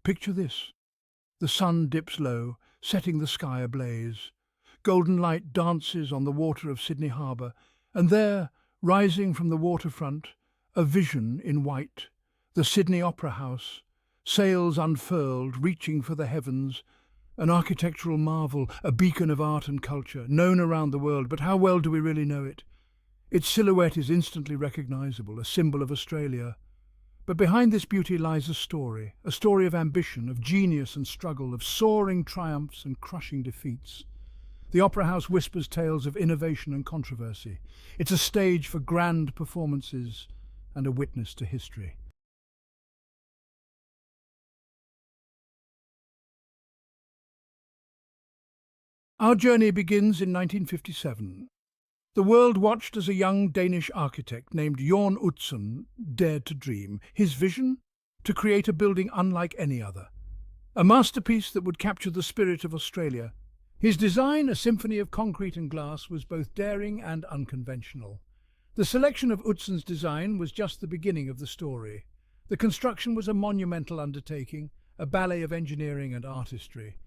Picture this. The sun dips low, setting the sky ablaze. Golden light dances on the water of Sydney Harbour, and there, rising from the waterfront, a vision in white, the Sydney Opera House, sails unfurled, reaching for the heavens, an architectural marvel, a beacon of art and culture, known around the world, but how well do we really know it? Its silhouette is instantly recognisable, a symbol of Australia. But behind this beauty lies a story of ambition, of genius and struggle, of soaring triumphs and crushing defeats. The Opera House whispers tales of innovation and controversy. It's a stage for grand performances and a witness to history. Our journey begins in 1957. The world watched as a young Danish architect named Jørn Utzon dared to dream. His vision? To create a building unlike any other. A masterpiece that would capture the spirit of Australia. His design, a symphony of concrete and glass, was both daring and unconventional. The selection of Utzon's design was just the beginning of the story. The construction was a monumental undertaking, a ballet of engineering and artistry.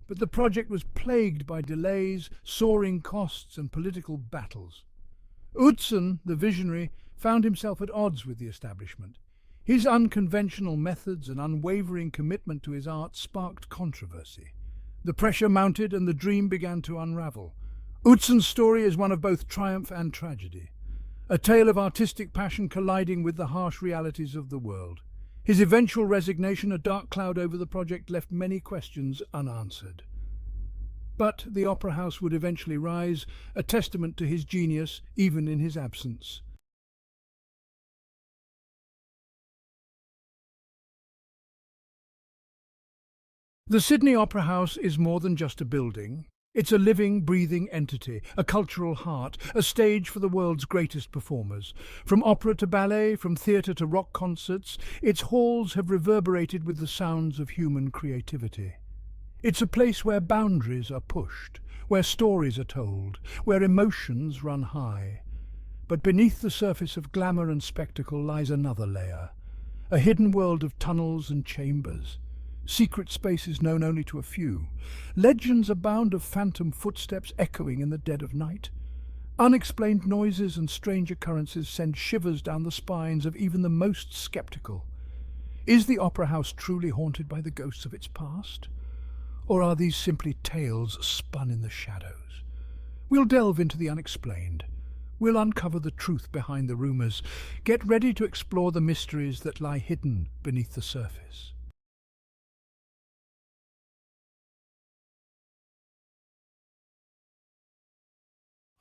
But the project was plagued by delays, soaring costs and political battles. Utzon, the visionary, found himself at odds with the establishment. His unconventional methods and unwavering commitment to his art sparked controversy. The pressure mounted and the dream began to unravel. Utzon's story is one of both triumph and tragedy, a tale of artistic passion colliding with the harsh realities of the world. His eventual resignation, a dark cloud over the project, left many questions unanswered. But the Opera House would eventually rise, a testament to his genius, even in his absence. The Sydney Opera House is more than just a building. It's a living, breathing entity, a cultural heart, a stage for the world's greatest performers. From opera to ballet, from theatre to rock concerts, its halls have reverberated with the sounds of human creativity. It's a place where boundaries are pushed, where stories are told, where emotions run high. But beneath the surface of glamour and spectacle lies another layer, a hidden world of tunnels and chambers. Secret spaces known only to a few. Legends abound of phantom footsteps echoing in the dead of night. Unexplained noises and strange occurrences send shivers down the spines of even the most skeptical. Is the Opera House truly haunted by the ghosts of its past? Or are these simply tales spun in the shadows? We'll delve into the unexplained. We'll uncover the truth behind the rumours. Get ready to explore the mysteries that lie hidden beneath the surface.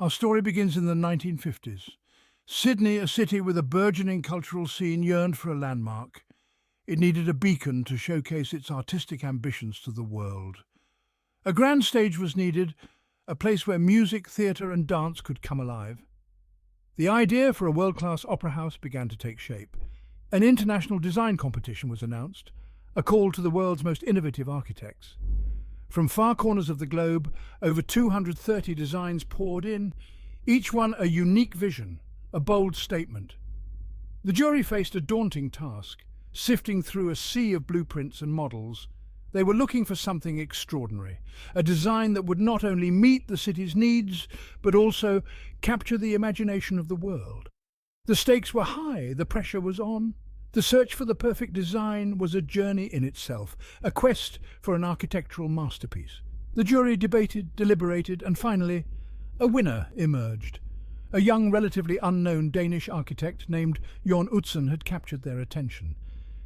Our story begins in the 1950s. Sydney, a city with a burgeoning cultural scene, yearned for a landmark. It needed a beacon to showcase its artistic ambitions to the world. A grand stage was needed, a place where music, theatre and dance could come alive. The idea for a world-class opera house began to take shape. An international design competition was announced, a call to the world's most innovative architects. From far corners of the globe, over 230 designs poured in, each one a unique vision, a bold statement. The jury faced a daunting task, sifting through a sea of blueprints and models. They were looking for something extraordinary, a design that would not only meet the city's needs, but also capture the imagination of the world. The stakes were high, the pressure was on. The search for the perfect design was a journey in itself, a quest for an architectural masterpiece. The jury debated, deliberated, and finally, a winner emerged. A young, relatively unknown Danish architect named Jørn Utzon had captured their attention.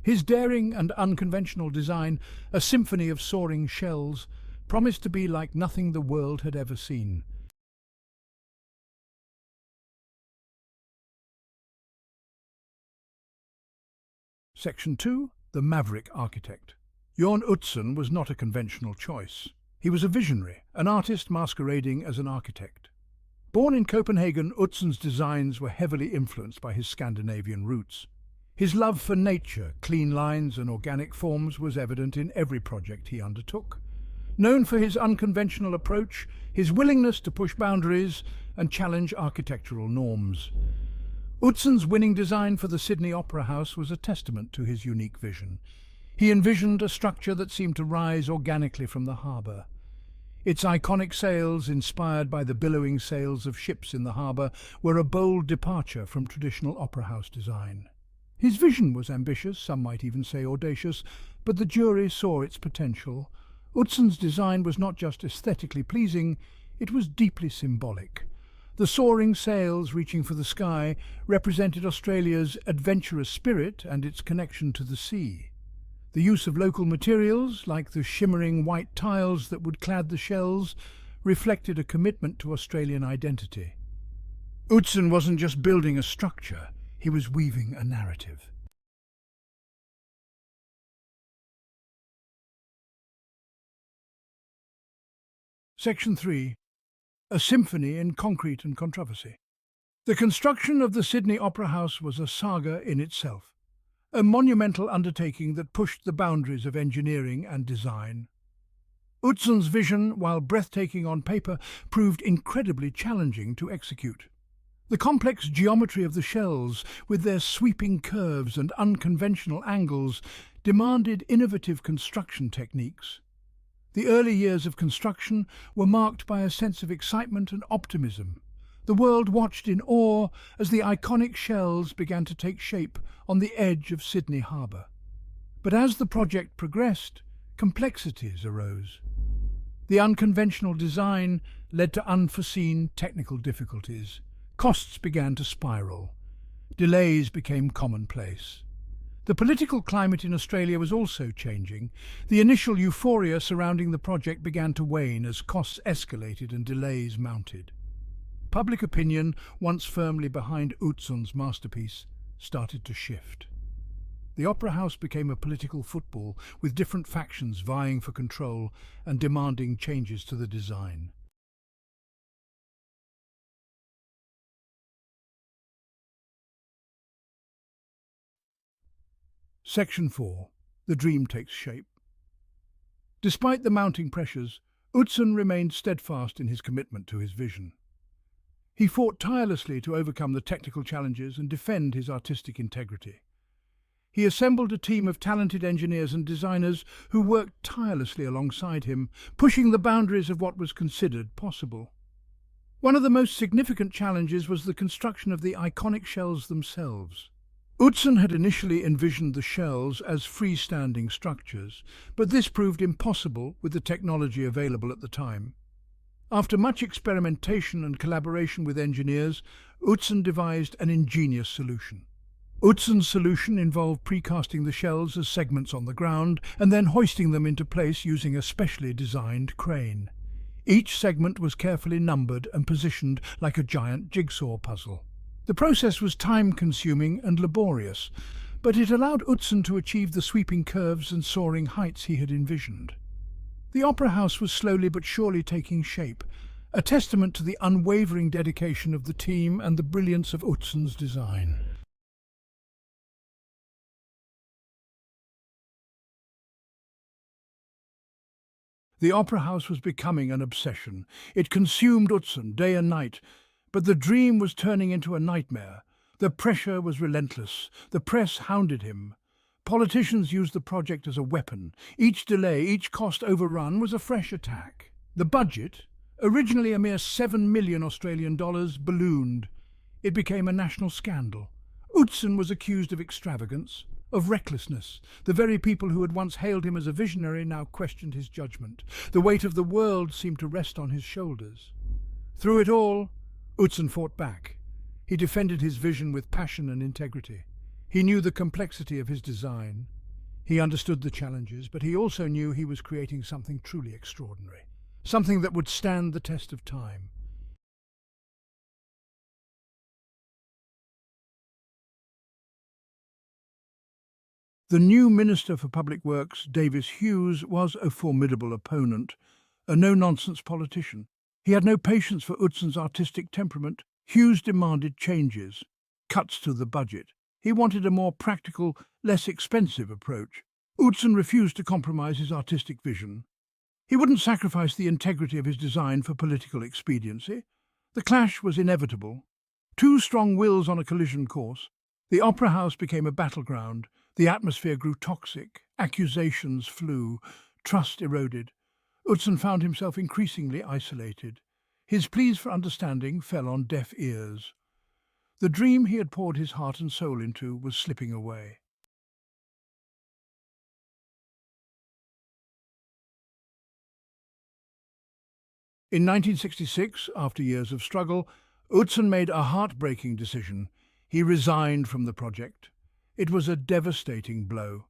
His daring and unconventional design, a symphony of soaring shells, promised to be like nothing the world had ever seen. Section 2. The Maverick Architect. Jørn Utzon was not a conventional choice. He was a visionary, an artist masquerading as an architect. Born in Copenhagen, Utzon's designs were heavily influenced by his Scandinavian roots. His love for nature, clean lines and organic forms was evident in every project he undertook. Known for his unconventional approach, his willingness to push boundaries and challenge architectural norms. Utzon's winning design for the Sydney Opera House was a testament to his unique vision. He envisioned a structure that seemed to rise organically from the harbour. Its iconic sails, inspired by the billowing sails of ships in the harbour, were a bold departure from traditional opera house design. His vision was ambitious, some might even say audacious, but the jury saw its potential. Utzon's design was not just aesthetically pleasing, it was deeply symbolic. The soaring sails reaching for the sky represented Australia's adventurous spirit and its connection to the sea. The use of local materials, like the shimmering white tiles that would clad the shells, reflected a commitment to Australian identity. Utzon wasn't just building a structure, he was weaving a narrative. Section 3. A Symphony in Concrete and Controversy. The construction of the Sydney Opera House was a saga in itself, a monumental undertaking that pushed the boundaries of engineering and design. Utzon's vision, while breathtaking on paper, proved incredibly challenging to execute. The complex geometry of the shells, with their sweeping curves and unconventional angles, demanded innovative construction techniques. The early years of construction were marked by a sense of excitement and optimism. The world watched in awe as the iconic shells began to take shape on the edge of Sydney Harbour. But as the project progressed, complexities arose. The unconventional design led to unforeseen technical difficulties. Costs began to spiral. Delays became commonplace. The political climate in Australia was also changing. The initial euphoria surrounding the project began to wane as costs escalated and delays mounted. Public opinion, once firmly behind Utzon's masterpiece, started to shift. The Opera House became a political football, with different factions vying for control and demanding changes to the design. Section 4. The Dream Takes Shape. Despite the mounting pressures, Utzon remained steadfast in his commitment to his vision. He fought tirelessly to overcome the technical challenges and defend his artistic integrity. He assembled a team of talented engineers and designers who worked tirelessly alongside him, pushing the boundaries of what was considered possible. One of the most significant challenges was the construction of the iconic shells themselves. Utzon had initially envisioned the shells as freestanding structures, but this proved impossible with the technology available at the time. After much experimentation and collaboration with engineers, Utzon devised an ingenious solution. Utzon's solution involved precasting the shells as segments on the ground and then hoisting them into place using a specially designed crane. Each segment was carefully numbered and positioned like a giant jigsaw puzzle. The process was time-consuming and laborious, but it allowed Utzon to achieve the sweeping curves and soaring heights he had envisioned. The Opera House was slowly but surely taking shape, a testament to the unwavering dedication of the team and the brilliance of Utzon's design. The Opera House was becoming an obsession. It consumed Utzon day and night, but the dream was turning into a nightmare. The pressure was relentless. The press hounded him. Politicians used the project as a weapon. Each delay, each cost overrun was a fresh attack. The budget, originally a mere $7 million Australian dollars, ballooned. It became a national scandal. Utzon was accused of extravagance, of recklessness. The very people who had once hailed him as a visionary now questioned his judgment. The weight of the world seemed to rest on his shoulders. Through it all, Utzon fought back. He defended his vision with passion and integrity. He knew the complexity of his design. He understood the challenges, but he also knew he was creating something truly extraordinary, something that would stand the test of time. The new Minister for Public Works, Davis Hughes, was a formidable opponent, a no-nonsense politician. He had no patience for Utzon's artistic temperament. Hughes demanded changes, cuts to the budget. He wanted a more practical, less expensive approach. Utzon refused to compromise his artistic vision. He wouldn't sacrifice the integrity of his design for political expediency. The clash was inevitable. Two strong wills on a collision course. The Opera House became a battleground. The atmosphere grew toxic, Accusations flew, trust eroded. Utzon found himself increasingly isolated. His pleas for understanding fell on deaf ears. The dream he had poured his heart and soul into was slipping away. In 1966, after years of struggle, Utzon made a heartbreaking decision. He resigned from the project. It was a devastating blow.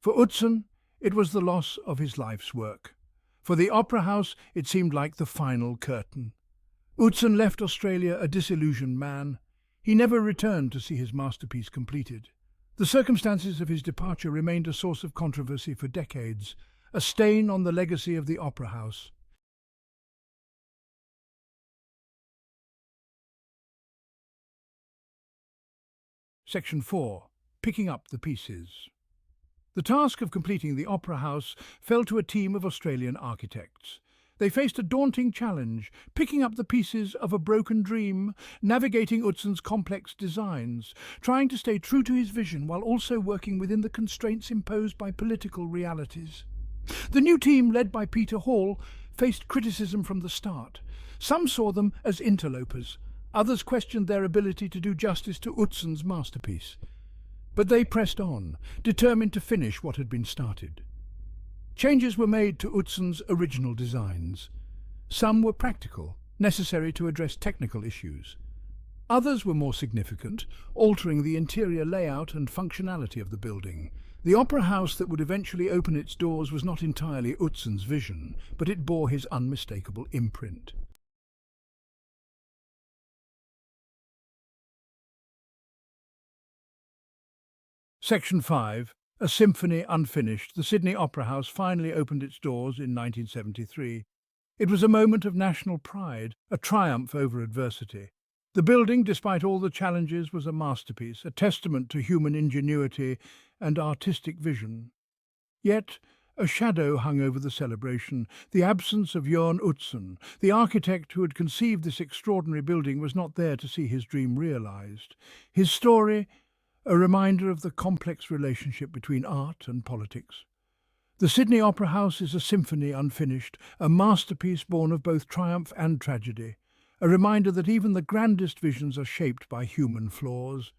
For Utzon, it was the loss of his life's work. For the Opera House, it seemed like the final curtain. Utzon left Australia a disillusioned man. He never returned to see his masterpiece completed. The circumstances of his departure remained a source of controversy for decades, a stain on the legacy of the Opera House. Section 4. Picking up the pieces. The task of completing the Opera House fell to a team of Australian architects. They faced a daunting challenge, picking up the pieces of a broken dream, navigating Utzon's complex designs, trying to stay true to his vision while also working within the constraints imposed by political realities. The new team, led by Peter Hall, faced criticism from the start. Some saw them as interlopers. Others questioned their ability to do justice to Utzon's masterpiece. But they pressed on, determined to finish what had been started. Changes were made to Utzon's original designs. Some were practical, necessary to address technical issues. Others were more significant, altering the interior layout and functionality of the building. The opera house that would eventually open its doors was not entirely Utzon's vision, but it bore his unmistakable imprint. Section 5. A Symphony Unfinished. The Sydney Opera House finally opened its doors in 1973. It was a moment of national pride, a triumph over adversity. The building, despite all the challenges, was a masterpiece, a testament to human ingenuity and artistic vision. Yet, a shadow hung over the celebration. The absence of Jørn Utzon, the architect who had conceived this extraordinary building, was not there to see his dream realized. His story, a reminder of the complex relationship between art and politics. The Sydney Opera House is a symphony unfinished, a masterpiece born of both triumph and tragedy, a reminder that even the grandest visions are shaped by human flaws.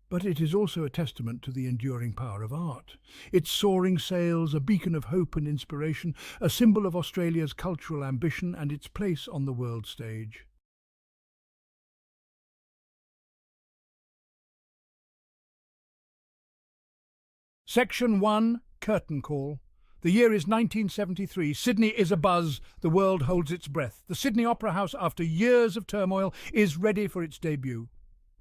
But it is also a testament to the enduring power of art. Its soaring sails, a beacon of hope and inspiration, a symbol of Australia's cultural ambition and its place on the world stage. Section 1. Curtain Call. The year is 1973. Sydney is abuzz. The world holds its breath. The Sydney Opera House, after years of turmoil, is ready for its debut.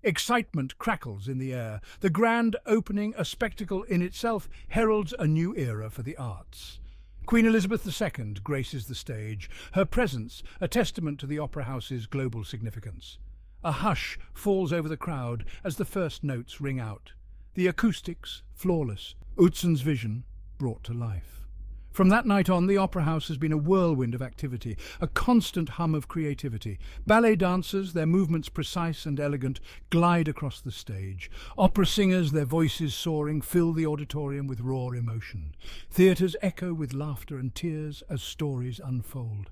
Excitement crackles in the air. The grand opening, a spectacle in itself, heralds a new era for the arts. Queen Elizabeth II graces the stage, her presence a testament to the Opera House's global significance. A hush falls over the crowd as the first notes ring out. The acoustics, flawless, Utzon's vision brought to life. From that night on, the Opera House has been a whirlwind of activity, a constant hum of creativity. Ballet dancers, their movements precise and elegant, glide across the stage. Opera singers, their voices soaring, fill the auditorium with raw emotion. Theatres echo with laughter and tears as stories unfold.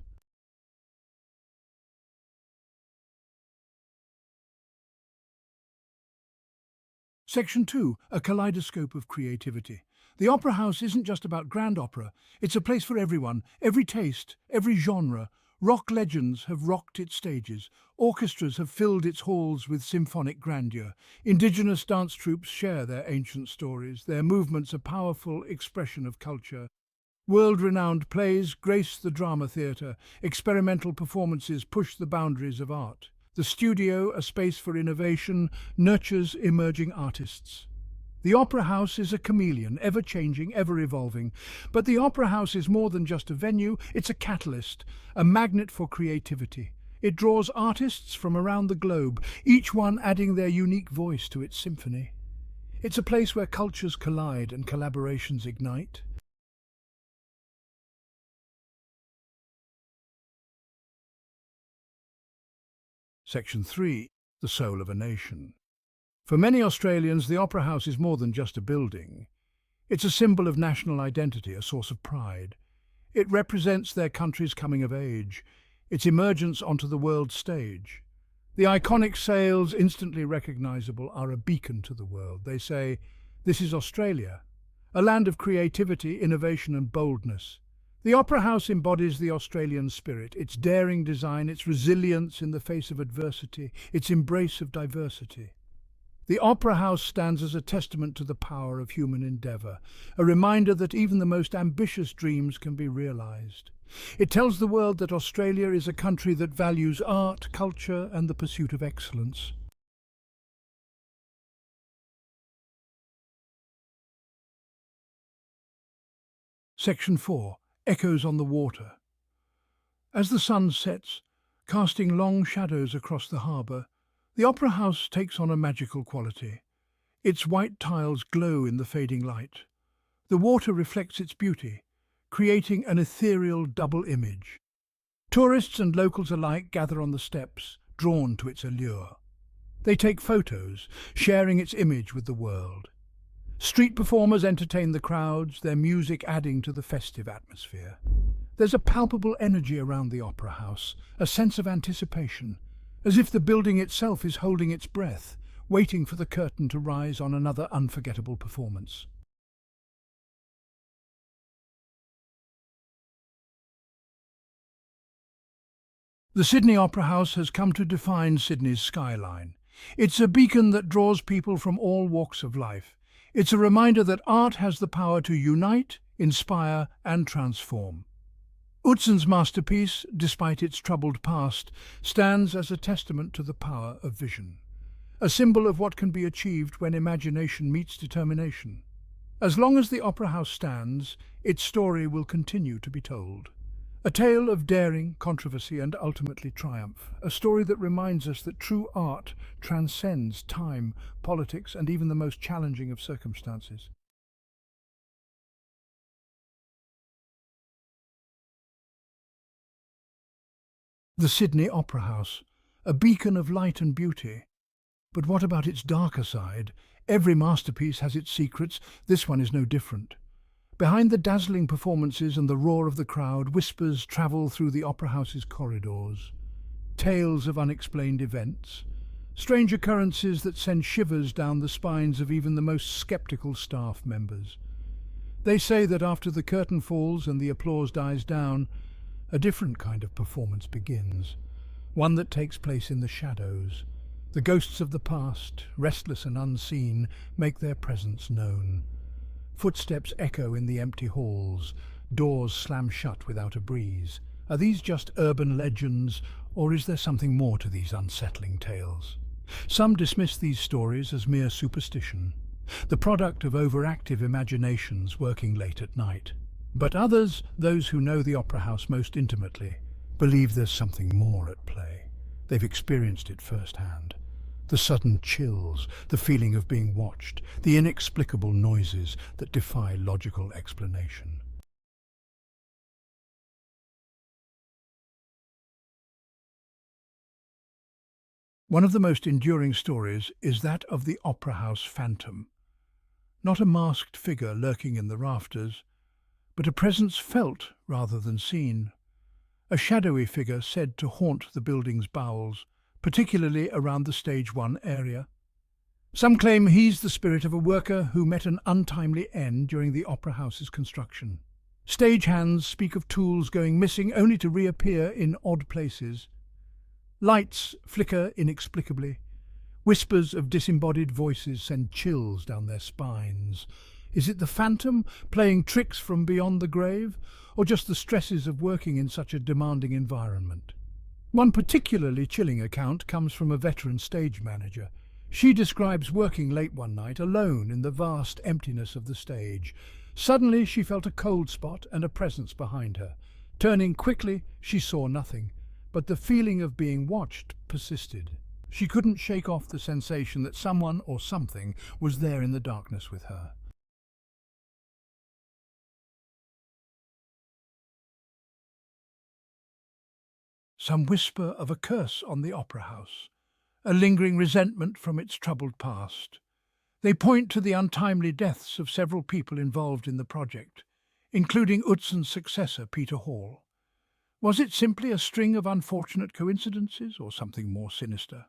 Section 2. A Kaleidoscope of Creativity. The Opera House isn't just about grand opera. It's a place for everyone, every taste, every genre. Rock legends have rocked its stages. Orchestras have filled its halls with symphonic grandeur. Indigenous dance troupes share their ancient stories, their movements a powerful expression of culture. World-renowned plays grace the drama theatre. Experimental performances push the boundaries of art. The studio, a space for innovation, nurtures emerging artists. The Opera House is a chameleon, ever-changing, ever-evolving. But the Opera House is more than just a venue, it's a catalyst, a magnet for creativity. It draws artists from around the globe, each one adding their unique voice to its symphony. It's a place where cultures collide and collaborations ignite. Section 3. The Soul of a Nation. For many Australians, the Opera House is more than just a building. It's a symbol of national identity, a source of pride. It represents their country's coming of age, its emergence onto the world stage. The iconic sails, instantly recognizable, are a beacon to the world. They say, "This is Australia, a land of creativity, innovation and boldness." The Opera House embodies the Australian spirit, its daring design, its resilience in the face of adversity, its embrace of diversity. The Opera House stands as a testament to the power of human endeavour, a reminder that even the most ambitious dreams can be realised. It tells the world that Australia is a country that values art, culture and the pursuit of excellence. Section 4. Echoes on the Water. As the sun sets, casting long shadows across the harbour, the Opera House takes on a magical quality. Its white tiles glow in the fading light. The water reflects its beauty, creating an ethereal double image. Tourists and locals alike gather on the steps, drawn to its allure. They take photos, sharing its image with the world. Street performers entertain the crowds, their music adding to the festive atmosphere. There's a palpable energy around the Opera House, a sense of anticipation, as if the building itself is holding its breath, waiting for the curtain to rise on another unforgettable performance. The Sydney Opera House has come to define Sydney's skyline. It's a beacon that draws people from all walks of life. It's a reminder that art has the power to unite, inspire and transform. Utzon's masterpiece, despite its troubled past, stands as a testament to the power of vision, a symbol of what can be achieved when imagination meets determination. As long as the Opera House stands, its story will continue to be told. A tale of daring, controversy and ultimately triumph, a story that reminds us that true art transcends time, politics and even the most challenging of circumstances. The Sydney Opera House, a beacon of light and beauty. But what about its darker side? Every masterpiece has its secrets, this one is no different. Behind the dazzling performances and the roar of the crowd, whispers travel through the Opera House's corridors. Tales of unexplained events, strange occurrences that send shivers down the spines of even the most sceptical staff members. They say that after the curtain falls and the applause dies down, a different kind of performance begins, one that takes place in the shadows. The ghosts of the past, restless and unseen, make their presence known. Footsteps echo in the empty halls, doors slam shut without a breeze. Are these just urban legends, or is there something more to these unsettling tales? Some dismiss these stories as mere superstition, the product of overactive imaginations working late at night. But others, those who know the Opera House most intimately, believe there's something more at play. They've experienced it firsthand. The sudden chills, the feeling of being watched, the inexplicable noises that defy logical explanation. One of the most enduring stories is that of the Opera House phantom. Not a masked figure lurking in the rafters, but a presence felt rather than seen. A shadowy figure said to haunt the building's bowels, particularly around the Stage 1 area. Some claim he's the spirit of a worker who met an untimely end during the Opera House's construction. Stagehands speak of tools going missing only to reappear in odd places. Lights flicker inexplicably. Whispers of disembodied voices send chills down their spines. Is it the phantom playing tricks from beyond the grave, or just the stresses of working in such a demanding environment? One particularly chilling account comes from a veteran stage manager. She describes working late one night alone in the vast emptiness of the stage. Suddenly she felt a cold spot and a presence behind her. Turning quickly, she saw nothing, but the feeling of being watched persisted. She couldn't shake off the sensation that someone or something was there in the darkness with her. Some whisper of a curse on the Opera House, a lingering resentment from its troubled past. They point to the untimely deaths of several people involved in the project, including Utzon's successor, Peter Hall. Was it simply a string of unfortunate coincidences or something more sinister?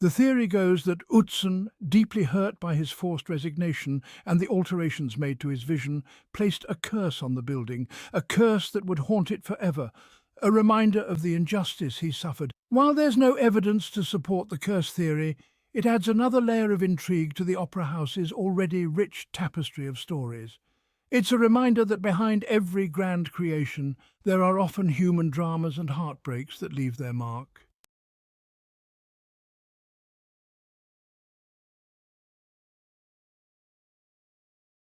The theory goes that Utzon, deeply hurt by his forced resignation and the alterations made to his vision, placed a curse on the building, a curse that would haunt it forever, a reminder of the injustice he suffered. While there's no evidence to support the curse theory, it adds another layer of intrigue to the Opera House's already rich tapestry of stories. It's a reminder that behind every grand creation, there are often human dramas and heartbreaks that leave their mark.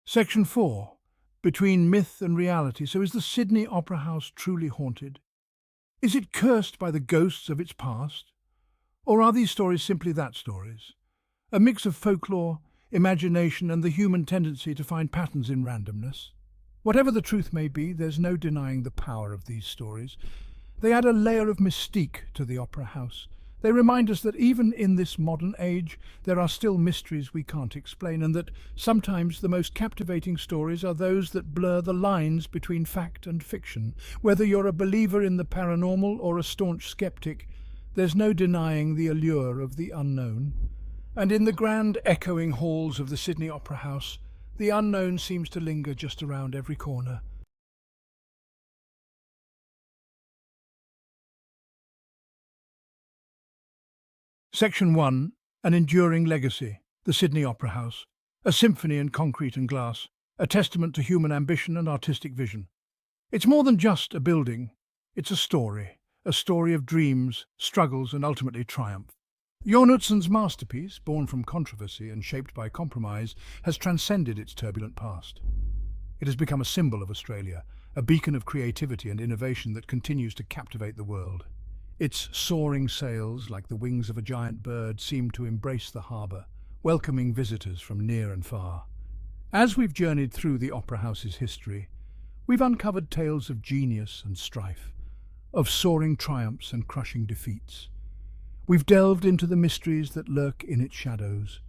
Section 4. Between myth and reality. So is the Sydney Opera House truly haunted? Is it cursed by the ghosts of its past? Or are these stories simply that stories? A mix of folklore, imagination and the human tendency to find patterns in randomness? Whatever the truth may be, there's no denying the power of these stories. They add a layer of mystique to the Opera House. They remind us that even in this modern age, there are still mysteries we can't explain, and that sometimes the most captivating stories are those that blur the lines between fact and fiction. Whether you're a believer in the paranormal or a staunch skeptic, there's no denying the allure of the unknown. And in the grand echoing halls of the Sydney Opera House, the unknown seems to linger just around every corner. Section 1. An enduring legacy. The Sydney Opera House. A symphony in concrete and glass. A testament to human ambition and artistic vision. It's more than just a building. It's a story. A story of dreams, struggles and ultimately triumph. Jørn Utzon's masterpiece, born from controversy and shaped by compromise, has transcended its turbulent past. It has become a symbol of Australia, a beacon of creativity and innovation that continues to captivate the world. Its soaring sails, like the wings of a giant bird, seem to embrace the harbour, welcoming visitors from near and far. As we've journeyed through the Opera House's history, we've uncovered tales of genius and strife, of soaring triumphs and crushing defeats. We've delved into the mysteries that lurk in its shadows,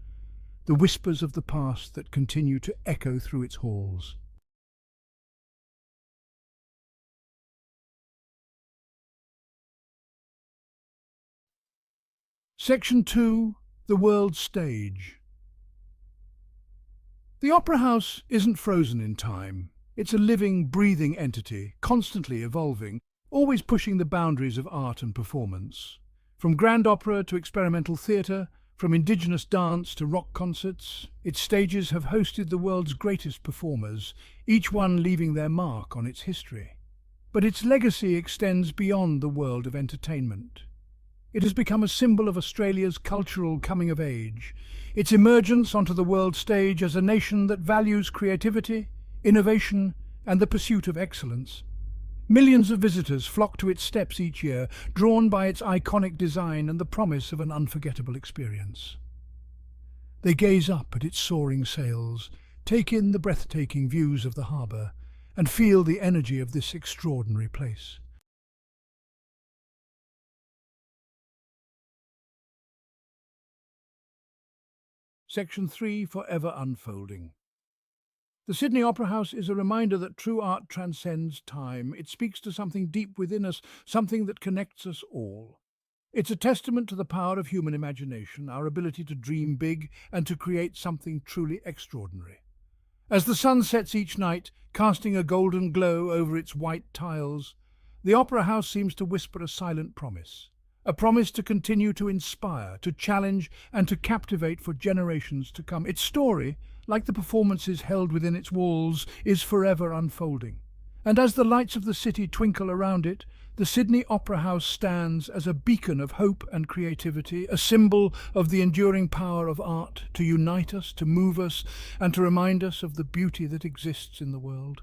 the whispers of the past that continue to echo through its halls. Section 2. The World Stage. The Opera House isn't frozen in time. It's a living, breathing entity, constantly evolving, always pushing the boundaries of art and performance. From grand opera to experimental theatre, from indigenous dance to rock concerts, its stages have hosted the world's greatest performers, each one leaving their mark on its history. But its legacy extends beyond the world of entertainment. It has become a symbol of Australia's cultural coming of age, its emergence onto the world stage as a nation that values creativity, innovation, and the pursuit of excellence. Millions of visitors flock to its steps each year, drawn by its iconic design and the promise of an unforgettable experience. They gaze up at its soaring sails, take in the breathtaking views of the harbour, and feel the energy of this extraordinary place. Section 3. Forever Unfolding. The Sydney Opera House is a reminder that true art transcends time. It speaks to something deep within us, something that connects us all. It's a testament to the power of human imagination, our ability to dream big and to create something truly extraordinary. As the sun sets each night, casting a golden glow over its white tiles, the Opera House seems to whisper a silent promise. A promise to continue to inspire, to challenge, and to captivate for generations to come. Its story, like the performances held within its walls, is forever unfolding. And as the lights of the city twinkle around it, the Sydney Opera House stands as a beacon of hope and creativity, a symbol of the enduring power of art to unite us, to move us, and to remind us of the beauty that exists in the world.